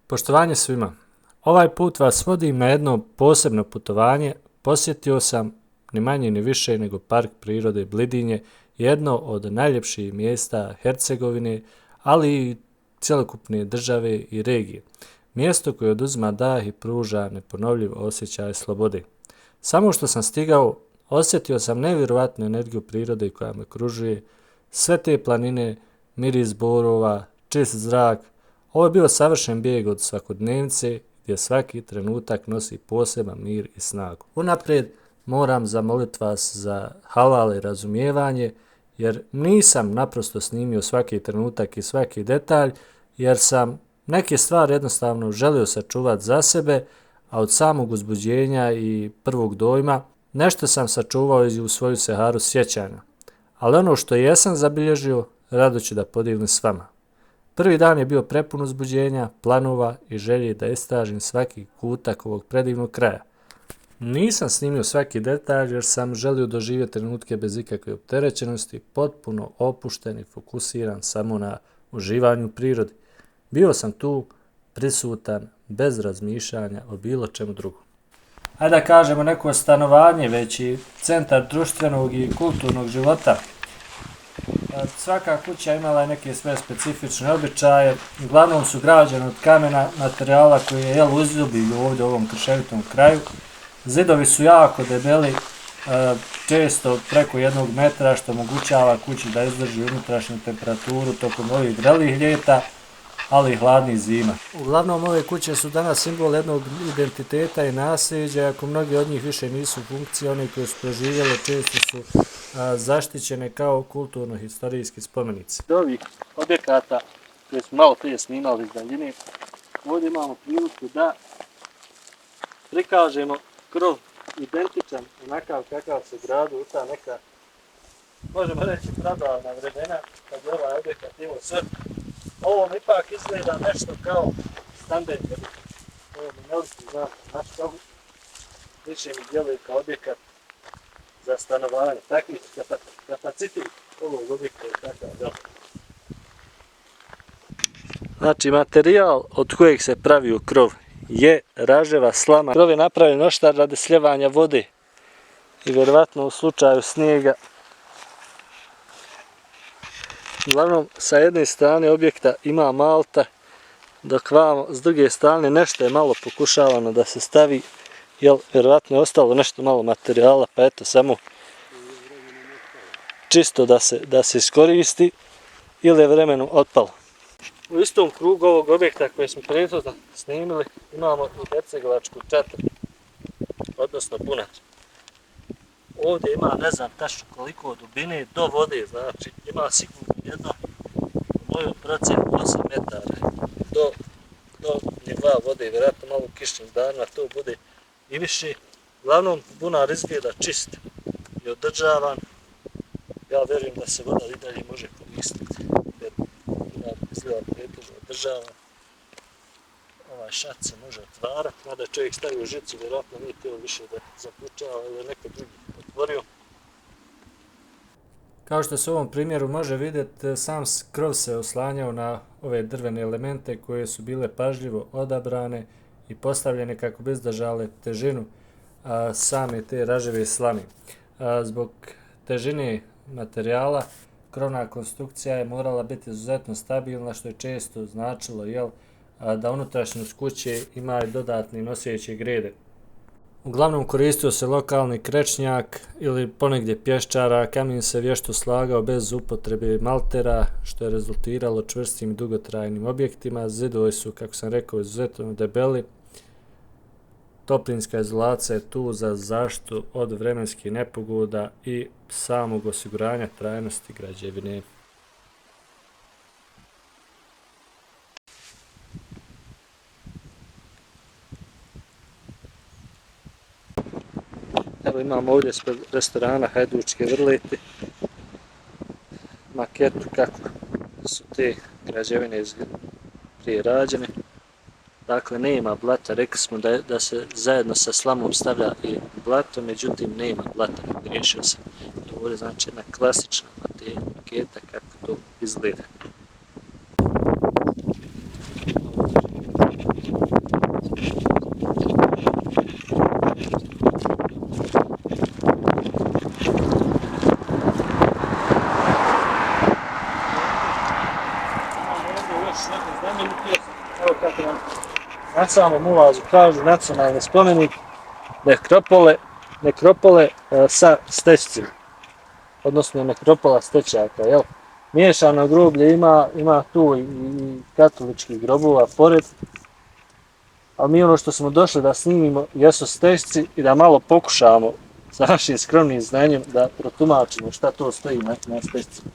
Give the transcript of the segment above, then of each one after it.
Poštovanje svima. Ovaj put vas vodim na jedno posebno putovanje. Posjetio sam ni manje ni više nego Park prirode Blidinje, jedno od najljepših mjesta Hercegovine, ali i cjelokupne države i regije. Mjesto koje oduzima dah i pruža neponovljiv osjećaj slobode. Samo što sam stigao, osjetio sam nevjerojatnu energiju prirode koja me okružuje, sve te planine, miris borova, čist zrak. Ovo je bio savršen bijeg od svakodnevnice gdje svaki trenutak nosi poseban mir i snagu. Unaprijed moram zamoliti vas za halal i razumijevanje, jer nisam naprosto snimio svaki trenutak i svaki detalj, jer sam neke stvari jednostavno želio sačuvati za sebe, a od samog uzbuđenja i prvog dojma nešto sam sačuvao i u svoju seharu sjećanja. Ali ono što jesam zabilježio, rado ću da podijelim s vama. Prvi dan je bio prepun uzbuđenja, planova i želje da istražim svaki kutak ovog predivnog kraja. Nisam snimio svaki detalj jer sam želio doživjeti trenutke bez ikakve opterećenosti, potpuno opušten i fokusiran samo na uživanju u prirodi. Bio sam tu, prisutan, bez razmišljanja o bilo čemu drugom. Hajde da kažemo neko stanovanje, već i centar društvenog i kulturnog života. Svaka kuća imala je neke sve specifične običaje, uglavnom su građene od kamena, materijala koji je u izobilju ovdje u ovom krševitom kraju. Zidovi su jako debeli, često preko 1 metra, što omogućava kući da izdrži unutrašnju temperaturu tokom ovih grelih ljeta, ali i hladnih zima. Uglavnom ove kuće su danas simbol jednog identiteta i nasljeđa, ako mnogi od njih više nisu funkcije, one koje su preživjele često su zaštićene kao kulturno-historijski spomenici. Od ovih objekata koje smo malo prije snimali iz daljine, ovdje imamo priliku da prikažemo krov identičan onakav kakav se gradu u ta neka, možemo reći, pradavna vremena kad je ovaj objekat imao sve. Ovo mi ipak izgleda nešto kao stambeni objekat. Ovo mi ne liči na naš sobu, više mi djeluje kao objekat za stanovanje. Takvi kapacitet ovog objekta je takav da. Znači, materijal od kojeg se pravio krov je raževa slama. Krov je napravljen oštar radi sljevanja vode i vjerovatno u slučaju snijega. Uglavnom, sa jedne strane objekta ima malta, dok vamo s druge strane nešto je malo pokušavano da se stavi, jer vjerovatno je ostalo nešto malo materijala, pa eto samo čisto da se iskoristi ili je vremenom otpalo. U istom krugu ovog objekta koje smo prethodno snimili imamo i hercegovačku četvrť, odnosno bunar. Ovdje ima, ne znam tačno koliko dubine do vode, znači ima sigurno jedno, u mojoj procjeni 8 metara do nivoa vode, vjerojatno malo u kišnim danima to bude i više. Uglavnom, bunar izgleda čist i održavan. Ja vjerujem da se voda i dalje može koristiti, jer bunar izgleda pretežno održavan. Ovaj šat se može otvarati, mada čovjek stavio žicu, vjerojatno nije htio više da zaključava ili neko drugi otvorio. Kao što se u ovom primjeru može vidjeti, sam krov se oslanjao na ove drvene elemente koje su bile pažljivo odabrane i postavljene kako bi izdržale težinu same te raževe slame. Zbog težine materijala, krovna konstrukcija je morala biti izuzetno stabilna, što je često značilo da unutrašnjost kuće ima i dodatne noseće grede. Uglavnom koristio se lokalni krečnjak ili ponegdje pješčara, kamen se vješto slagao bez upotrebe maltera, što je rezultiralo čvrstim i dugotrajnim objektima. Zidovi su, kako sam rekao, izuzetno debeli. Toplinska izolacija je tu za zaštitu od vremenskih nepogoda i samog osiguranja trajnosti građevine. Evo imamo ovdje ispred restorana Hajdučke vrlete maketu kako su te građevine prije rađene. Dakle, nema blata, rekli smo da se zajedno sa slamom stavlja i blato, međutim nema blata, griješio sam. Ovo je znači jedna klasična maketa kako to izgleda. na samom ulazu kažu nacionalni spomenik nekropole sa stećcima, odnosno nekropola stećaka, jel? Miješano groblje ima tu i katoličkih grobova pored, ali mi ono što smo došli da snimimo jesu stećci i da malo pokušamo sa našim skromnim znanjem da protumačimo šta to stoji na stećcima.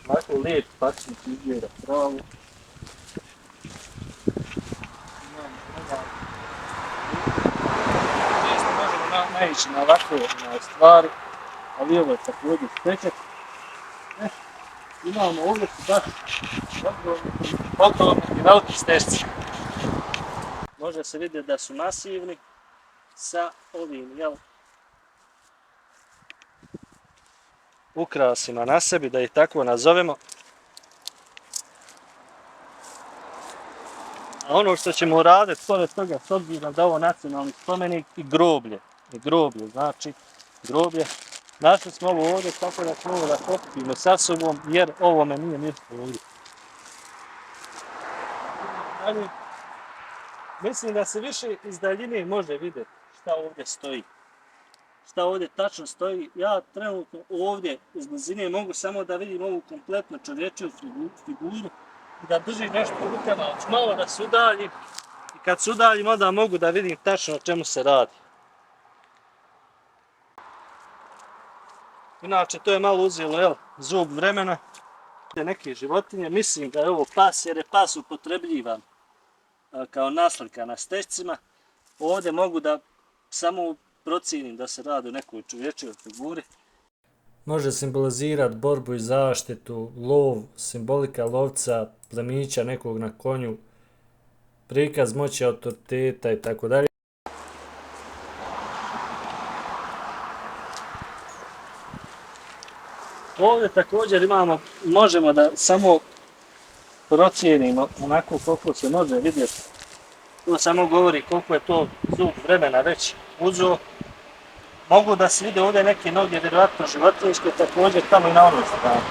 Ovako lijep pačnik izgleda pravu. Često možemo naići na ovakve stvari, ali ovo je također stećak. Imamo ovdje su baš ogromni i veliki stećci. Može se vidjeti da su masivni sa ovim, jel, ukrasima na sebi, da ih tako nazovemo. A ono što ćemo uraditi pored toga, s obzirom da je ovo nacionalni spomenik i groblje, znači groblje. Našli smo ovo ovdje tako da ćemo ovo da pokupimo sa sobom, jer ovome nije mjesto ovdje. Mislim da se više iz daljine može vidjeti šta ovdje stoji. Šta ovdje tačno stoji. Ja trenutno ovdje iz blizine mogu samo da vidim ovu kompletno čovječiju figuru i da držim nešto u rukama, ali ću malo da se udaljim. I kad se udaljim onda mogu da vidim tačno o čemu se radi. Inače to je malo uzelo, jel, zub vremena. Neke životinje, mislim da je ovo pas jer je pas upotrebljivan kao naslika na stećcima. Ovdje mogu da samo procijenim da se radi o nekoj čovječevoj figuri. Može simbolizirati borbu i zaštitu, lov, simbolika lovca, plemića nekog na konju, prikaz moći autoriteta i tako dalje. Ovdje također možemo da samo procijenimo onako koliko se može vidjeti. To samo govori koliko je to zub vremena već uzeo. Mogu da se vide ovdje neke noge, vjerojatno životinjske, također tamo i na onoj strani.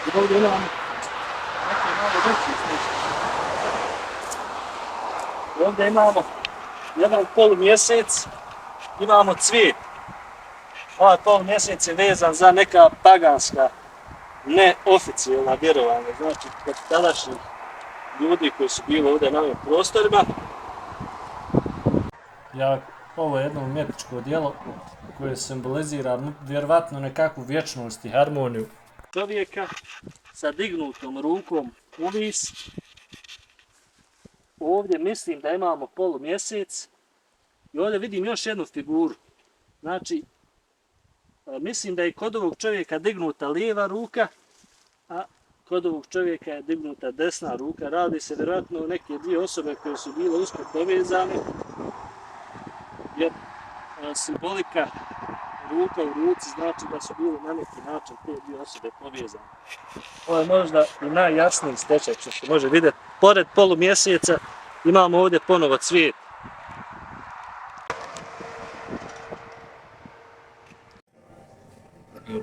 I ovdje imamo neke malo veće sliče. Ovdje imamo jedan polumjesec, imamo cvijet. Ovaj polumjesec je vezan za neka paganska, neoficijalna vjerovanja, znači kod tadašnjih ljudi koji su bili ovdje na ovim prostorima. Ovo je jedno umjetničko djelo koje simbolizira vjerovatno nekakvu vječnost i harmoniju čovjeka sa dignutom rukom uvis. Ovdje mislim da imamo polumjesec i ovdje vidim još jednu figuru. Znači, mislim da je kod ovog čovjeka dignuta lijeva ruka, a kod ovog čovjeka je dignuta desna ruka. Radi se vjerojatno o neke dvije osobe koje su bile usko povezane, jer simbolika ruka u ruci znači da su bile na neki način te dvije osobe povezane. Ovo je možda i najjasniji stećak što se može vidjeti. Pored polumjeseca imamo ovdje ponovo cvijet.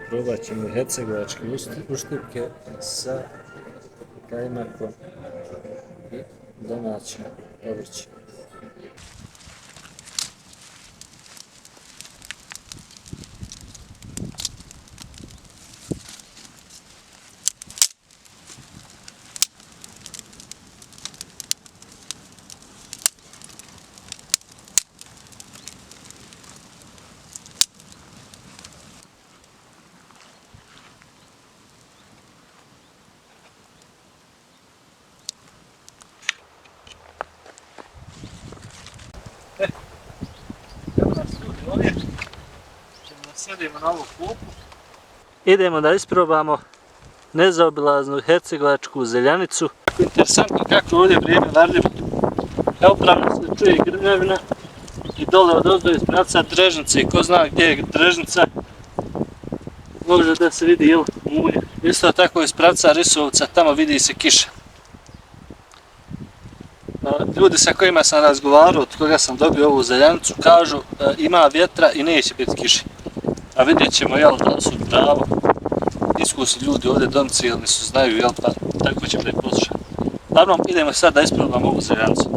Probat ćemo hercegovačke uštipke sa kajmakom i domaćim povrćima. Sjedimo na ovu klupu. Idemo da isprobamo nezaobilaznu hercegovačku zeljanicu. Interesantno kako ovdje vrijeme varljivo. Evo upravo se čuje grmljavina i dole od ozdo iz pravca Drežnice i ko zna gdje je Drežnica. Može da se vidi mulje. Isto tako iz pravca Risovca, tamo vidi se kiša. Ljudi sa kojima sam razgovarao, od koga sam dobio ovu zeljanicu, kažu ima vjetra i neće biti kiše. A vidjet ćemo, jel, da su pravo. Iskusni ljudi ovdje domicilni su, znaju, jel, pa tako će biti poslušan. Uglavnom, idemo sad da isprobamo ovu zeljancu.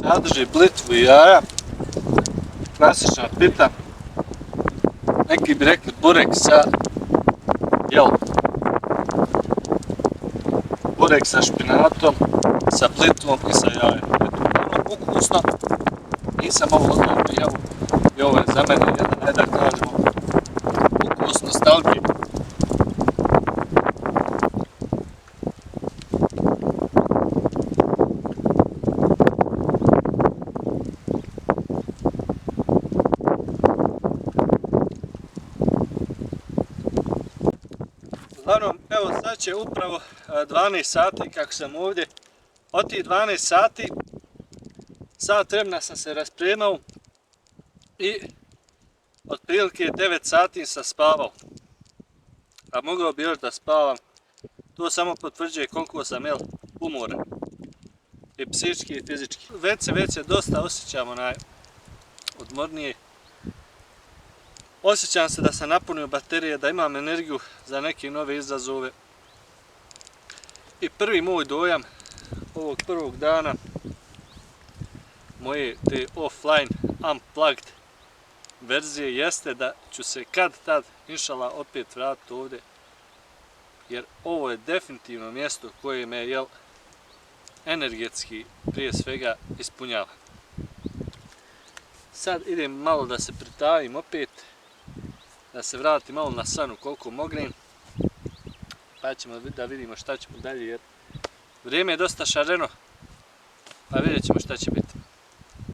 Sadrži blitvu i jaja, klasična pita, neki bi rekli burek sa burek sa špinatom, sa blitvom i sa jajem. Ukusno, nisam ovo odmah pijao i ovo je za mene jedan, da kažemo, ukus nostalgije. Uglavnom, evo sad će upravo 12 sati kako sam ovdje. Od tih 12 sati, sat vremena sam se raspremao i otprilike 9 sati sam spavao. A mogao bi još da spavam. To samo potvrđuje koliko sam umoran. I psihički i fizički. Već se dosta osjećam odmornije. Osjećam se da sam napunio baterije, da imam energiju za neke nove izazove. I prvi moj dojam ovog prvog dana moje te offline unplugged verzije jeste da ću se kad tad inšala opet vratiti ovdje. Jer ovo je definitivno mjesto koje me energetski prije svega ispunjava. Sad idem malo da se pritavim opet. Da se vratim malo na sanu koliko mognem, pa ćemo da vidimo šta ćemo dalje jer vrijeme je dosta šareno, pa vidjet ćemo šta će biti.